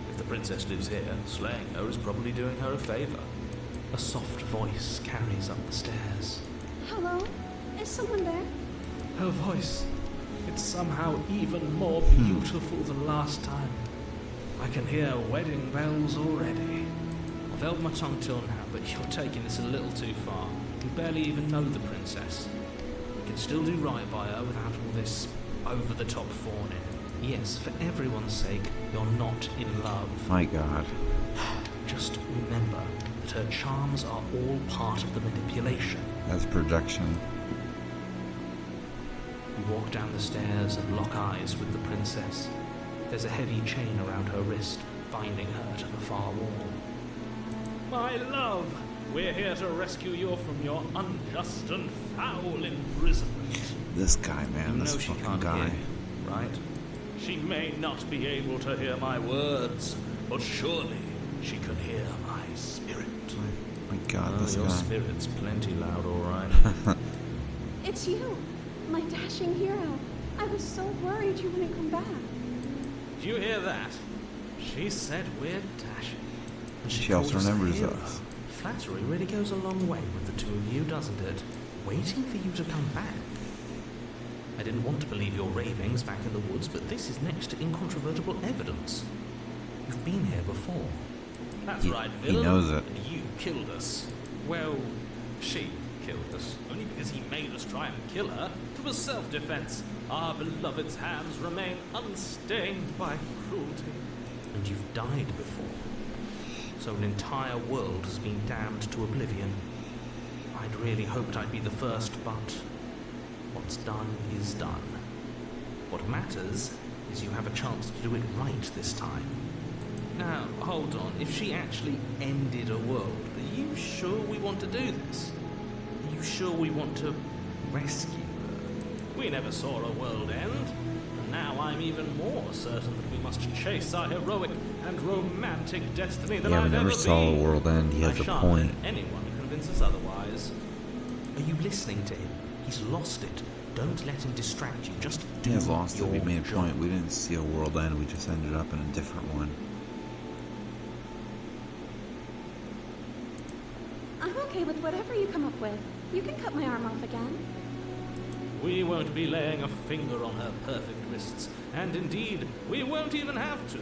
If the princess lives here, slaying her is probably doing her a favor. A soft voice carries up the stairs. Hello? Is someone there? Her voice, it's somehow even more beautiful than last time. I can hear wedding bells already. I've held my tongue till now, but you're taking this a little too far. You barely even know the princess. You can still do right by her without all this over-the-top fawning. Yes, for everyone's sake, you're not in love. My God. Just remember that her charms are all part of the manipulation. That's projection. You walk down the stairs and lock eyes with the princess. There's a heavy chain around her wrist, binding her to the far wall. My love, we're here to rescue you from your unjust and foul imprisonment. This guy, man, You this know she fucking can't guy. hear, right? She may not be able to hear my words, but surely she can hear my spirit. My God, this Your guy. spirit's plenty loud, all right. It's you, my dashing hero. I was so worried you wouldn't come back. Do you hear that? She said we're dashing. And She calls also us a remembers hero. us. Flattery really goes a long way with the two of you, doesn't it? Waiting for you to come back. I didn't want to believe your ravings back in the woods, but this is next to incontrovertible evidence. You've been here before. That's He- right, he villain. knows it. And you killed us. Well, she killed us. Only because he made us try and kill her. It was self-defense. Our beloved's hands remain unstained by cruelty. And you've died before. So an entire world has been damned to oblivion. I'd really hoped I'd be the first, but what's done is done. What matters is you have a chance to do it right this time. Now, hold on. If she actually ended a world, are you sure we want to do this? Are you sure we want to rescue her? We never saw a world end, and now I'm even more certain that we must chase our heroic and romantic destiny than Yeah, we I've never ever saw a been. world end. He has I a shan't point. let anyone convince us otherwise. Are you listening to him? He's lost it. Don't let him distract you. Just do He has lost it. your We made a job. point. We didn't see a world end. We just ended up in a different one. I'm okay with whatever you come up with. You can cut my arm off again. We won't be laying a finger on her perfect wrists, and indeed, we won't even have to.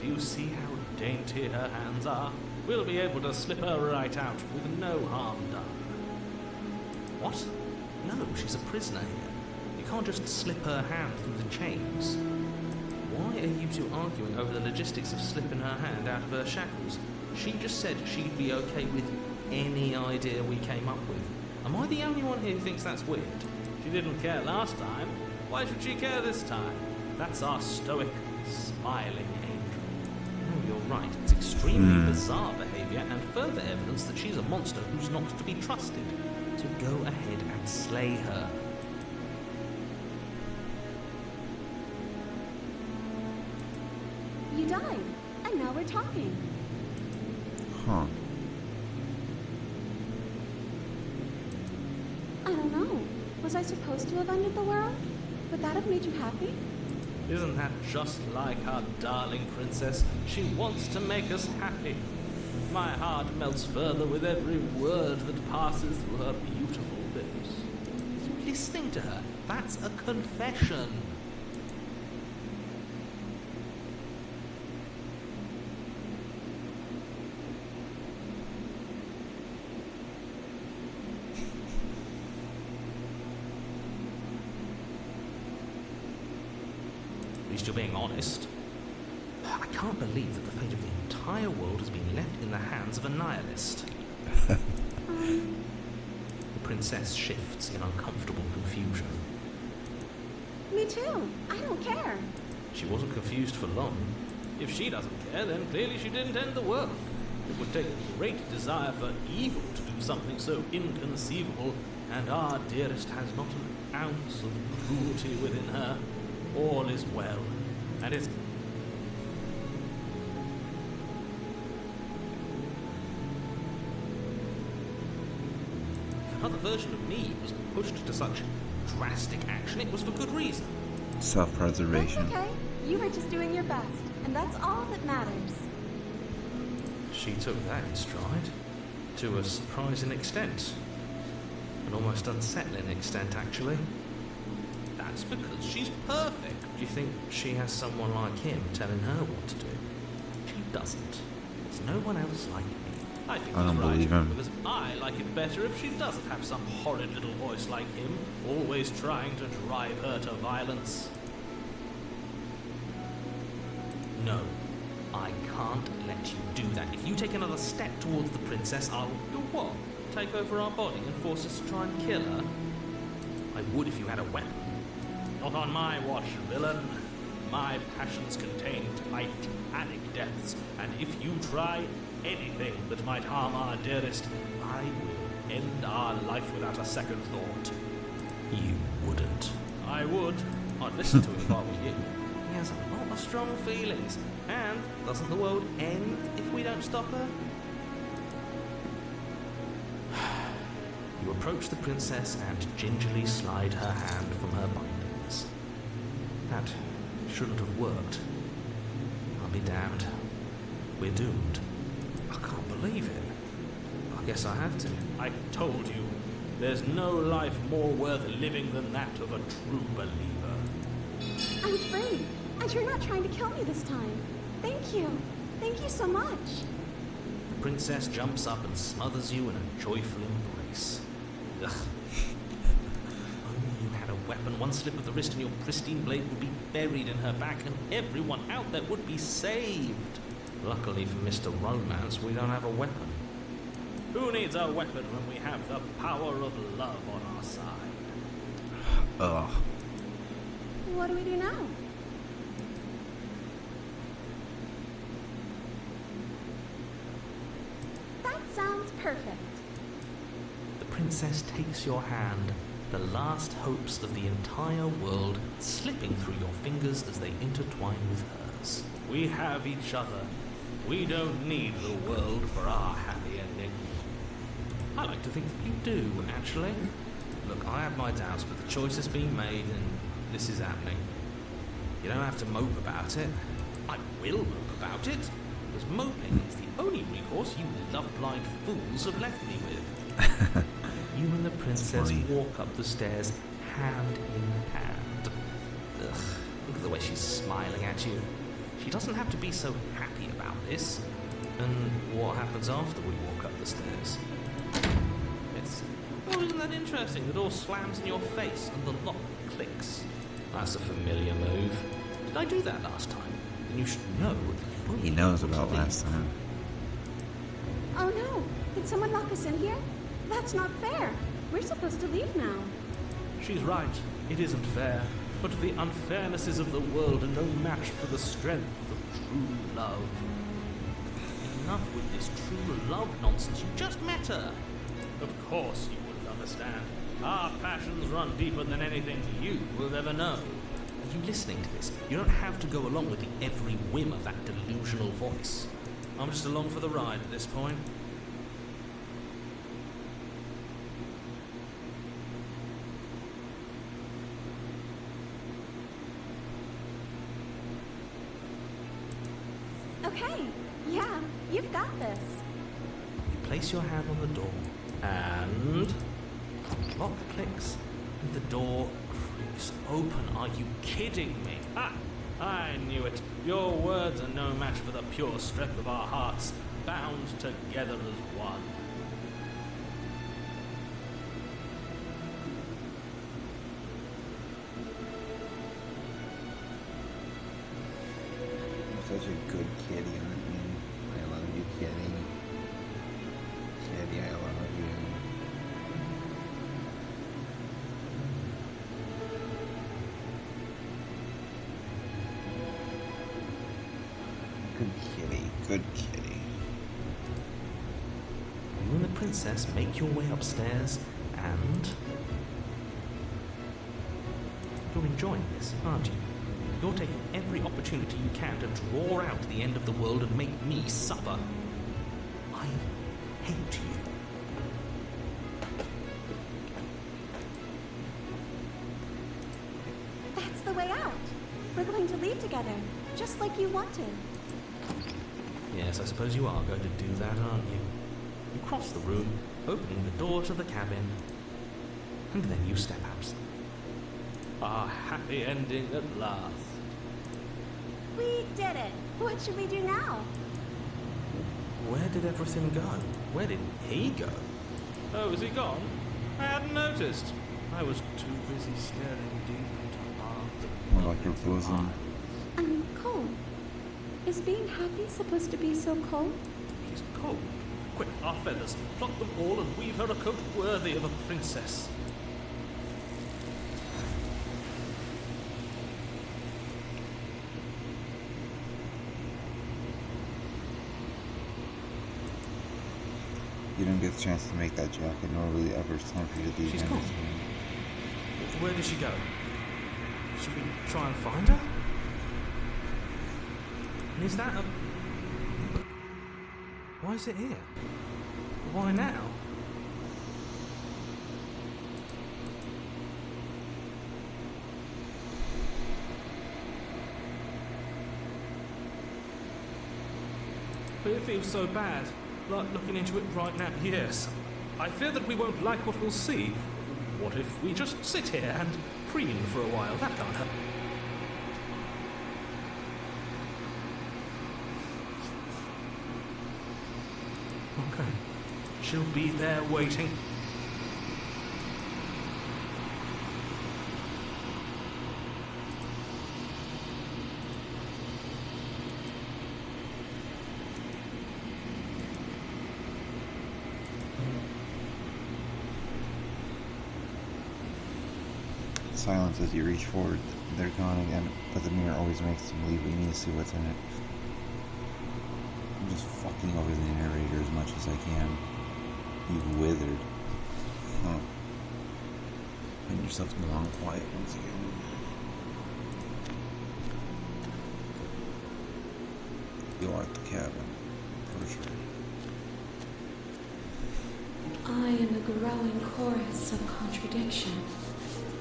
Do you see how dainty her hands are? We'll be able to slip her right out with no harm done. What? No, she's a prisoner here. You can't just slip her hand through the chains. Why are you two arguing over the logistics of slipping her hand out of her shackles? She just said she'd be okay with any idea we came up with. Am I the only one here who thinks that's weird? She didn't care last time. Why should she care this time? That's our stoic, smiling angel. No, you're right. It's extremely bizarre behavior and further evidence that she's a monster who's not to be trusted. So go ahead and slay her. You died, and now we're talking. Huh. I don't know. Was I supposed to have ended the world? Would that have made you happy? Isn't that just like our darling princess? She wants to make us happy. My heart melts further with every word that passes through her beautiful lips. Are you listening to her? That's a confession. At least you're being honest. I can't believe that the fate of the entire world has been left in the hands of a nihilist. The princess shifts in uncomfortable confusion. Me too. I don't care. She wasn't confused for long. If she doesn't care, then clearly she didn't end the world. It would take a great desire for evil to do something so inconceivable, and our dearest has not an ounce of cruelty within her. All is well, and it's... If another version of me was pushed to such drastic action, it was for good reason. That's Self-preservation. okay. You were just doing your best, and that's all that matters. She took that in stride, to a surprising extent. An almost unsettling extent, actually. That's because she's perfect. Do you think she has someone like him telling her what to do? She doesn't. There's no one else like me. I think I don't he's right, believe him. because I like it better if she doesn't have some horrid little voice like him, always trying to drive her to violence. No, I can't let you do that. If you take another step towards the princess, I'll do what? Take over our body and force us to try and kill her? I would if you had a weapon. Not on my watch, villain. My passions contain titanic depths, and if you try anything that might harm our dearest, I will end our life without a second thought. You wouldn't. I would. I'd listen to him if I were you. He has a lot of strong feelings, and doesn't the world end if we don't stop her? You approach the princess and gingerly slide her hand from her bindings. That shouldn't have worked. I'll be damned. We're doomed. I can't believe it. I guess I have to. I told you, there's no life more worth living than that of a true believer. I'm free, and you're not trying to kill me this time. Thank you. Thank you so much. The princess jumps up and smothers you in a joyful embrace. Ugh. If only you had a weapon, one slip of the wrist and your pristine blade would be buried in her back, and everyone out there would be saved. Luckily for Mr. Romance, we don't have a weapon. Who needs a weapon when we have the power of love on our side? Ugh. What do we do now? That sounds perfect. The princess takes your hand, the last hopes of the entire world slipping through your fingers as they intertwine with hers. We have each other. We don't need the world for our happy ending. I like to think that you do, actually. Look, I have my doubts, but the choice has been made and this is happening. You don't have to mope about it. I will mope about it, because moping is the only recourse you love-blind fools have left me with. You and the princess walk up the stairs hand in hand. Ugh, look at the way she's smiling at you. She doesn't have to be so happy about this. And what happens after we walk up the stairs? Isn't that interesting? The door slams in your face and the lock clicks. That's a familiar move. Did I do that last time? Then you should know that you won't He be knows able to about leave. last time. Oh no! Did someone lock us in here? That's not fair. We're supposed to leave now. She's right. It isn't fair. But the unfairnesses of the world are no match for the strength of true love. Enough with this true love nonsense. You just met her. Of course you wouldn't understand. Our passions run deeper than anything you will ever know. Are you listening to this? You don't have to go along with the every whim of that delusional voice. I'm just along for the ride at this point. Okay, yeah, you've got this. You place your hand on the door, and the lock clicks, and the door creaks open. Are you kidding me? Ah, I knew it. Your words are no match for the pure strength of our hearts, bound together as one. You're such a good kitty, aren't you? I love you, kitty. Kitty, I love you. Good kitty, good kitty. You and the princess make your way upstairs, and you're enjoying this, aren't you? You're taking every opportunity you can to draw out the end of the world and make me suffer. I hate you. That's the way out. We're going to leave together, just like you wanted. Yes, I suppose you are going to do that, aren't you? You cross the room, opening the door to the cabin, and then you step out. Our happy ending at last. We did it. What should we do now? Where did everything go? Where did he go? Oh, is he gone? I hadn't noticed. I was too busy staring deep into our... More like your bosom. I'm cold. Is being happy supposed to be so cold? She's cold. Quick, our feathers. Pluck them all and weave her a coat worthy of a princess. You didn't get a chance to make that jacket, nor really ever time for you to do She's anything. gone. Where did she go? Should we try and find her? And is that a... Why is it here? Why now? But it feels so bad, like looking into it right now. Yes, I fear that we won't like what we'll see. What if we just sit here and preen for a while? That can't hurt. Okay, she'll be there waiting. silence as you reach forward. They're gone again, but the mirror always makes them leave. We need to see what's in it. I'm just fucking over the narrator as much as I can. You've withered. Huh. Find yourself in the long quiet once again. You are at the cabin, for sure. I am a growing chorus of contradiction,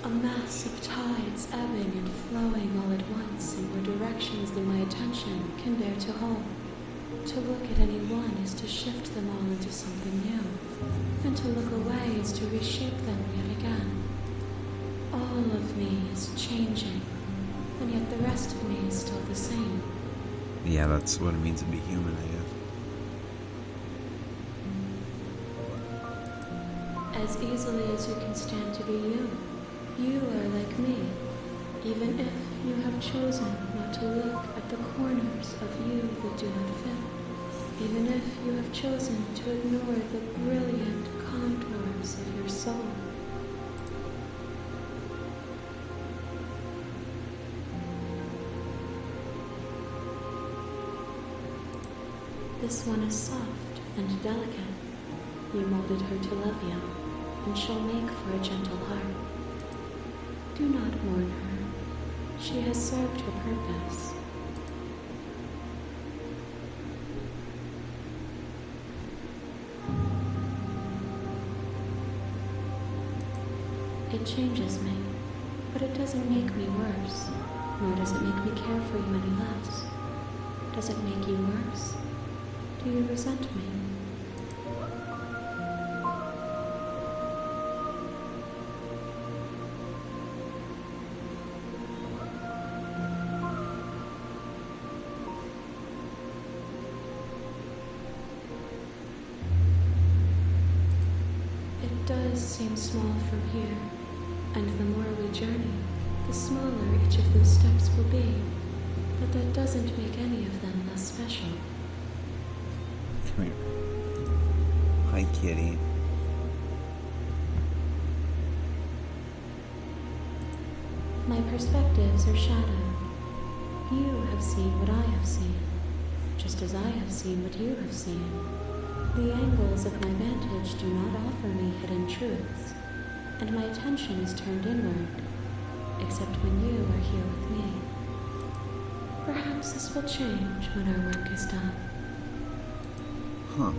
a mass of tides ebbing and flowing all at once in more directions than my attention can bear to hold. To look at any one is to shift them all into something new, and to look away is to reshape them yet again. All of me is changing, and yet the rest of me is still the same. Yeah, that's what it means to be human, I guess. As easily as you can stand to be you, you are like me, even if you have chosen not to look at the corners of you that do not fit, even if you have chosen to ignore the brilliant contours of your soul. This one is soft and delicate. You molded her to love you, and shall make for a gentle heart. Do not mourn her. She has served her purpose. It changes me, but it doesn't make me worse, nor does it make me care for you any less. Does it make you worse? Do you resent me? It does seem small from here, and the more we journey, the smaller each of those steps will be. But that doesn't make any of them less special. Come here. Hi, kitty. My perspectives are shadowed. You have seen what I have seen, just as I have seen what you have seen. The angles of my vantage do not offer me hidden truths, and my attention is turned inward, except when you are here with me. Perhaps this will change when our work is done. Huh.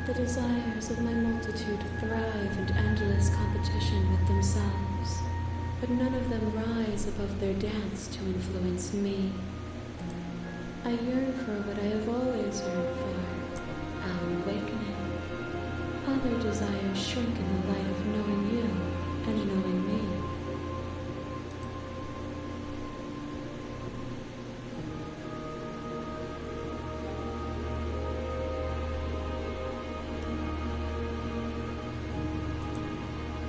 The desires of my multitude thrive in endless competition with themselves, but none of them rise above their dance to influence me. I yearn for what I have always yearned for, our awakening. Other desires shrink in the light of knowing you and knowing me.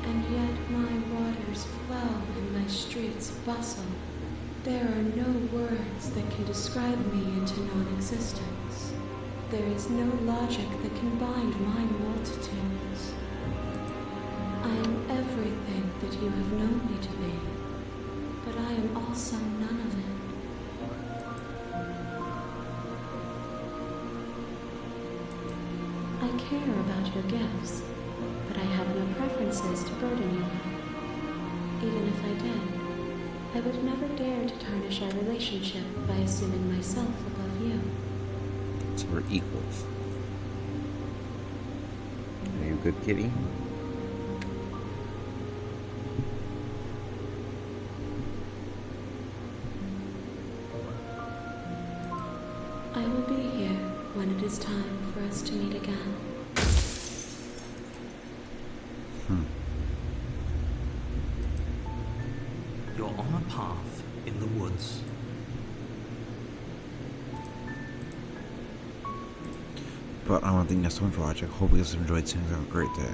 And yet my waters flow and my streets bustle. There are no words that can describe me into non-existence. There is no logic that can bind my multitudes. I am everything that you have known me to be, but I am also none of it. I care about your gifts, but I have no preferences to burden you with. Even if I did, I would never dare to tarnish our relationship by assuming myself above you. So we're equals. Are you a good kitty? I will be here when it is time for us to meet again. You're on a path in the woods. But I want to thank you so much for watching. Hope you guys enjoyed. Have a great day.